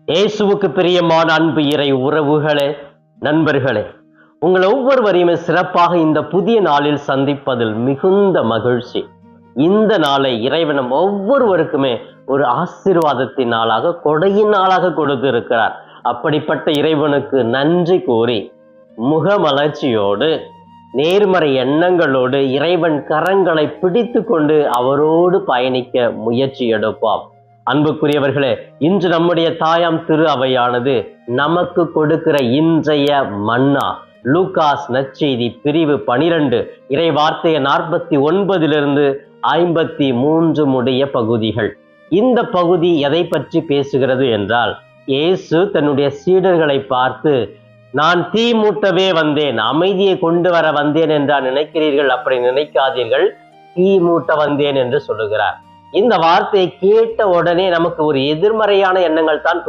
இயேசுவுக்கு பிரியமான அன்பு இறை உறவுகளே, நண்பர்களே, உங்கள் ஒவ்வொருவரையுமே சிறப்பாக இந்த புதிய நாளில் சந்திப்பதில் மிகுந்த மகிழ்ச்சி. இந்த நாளை இறைவன் நம் ஒவ்வொருவருக்குமே ஒரு ஆசீர்வாதத்தின் நாளாக, கொடையின் நாளாக கொடுத்திருக்கிறார். அப்படிப்பட்ட இறைவனுக்கு நன்றி கூறி முகமலர்ச்சியோடு நேர்மறை எண்ணங்களோடு இறைவன் கரங்களை பிடித்து கொண்டு அவரோடு பயணிக்க முயற்சி எடுப்போம். அன்புக்குரியவர்களே, இன்று நம்முடைய தாயாம் திரு அவையானது நமக்கு கொடுக்கிற இன்றைய மன்னா லூகாஸ் நற்செய்தி பிரிவு 12 இறை வார்த்தைய 49 53 முடிய பகுதிகள். இந்த பகுதி எதை பற்றி பேசுகிறது என்றால், இயேசு தன்னுடைய சீடர்களை பார்த்து, நான் தீ மூட்டவே வந்தேன், அமைதியை கொண்டு வர வந்தேன் என்றா நினைக்கிறீர்கள்? அப்படி நினைக்காதீர்கள், தீ மூட்ட வந்தேன் என்று சொல்லுகிறார். இந்த வார்த்தையை கேட்ட உடனே நமக்கு ஒரு எதிர்மறையான எண்ணங்கள் தான்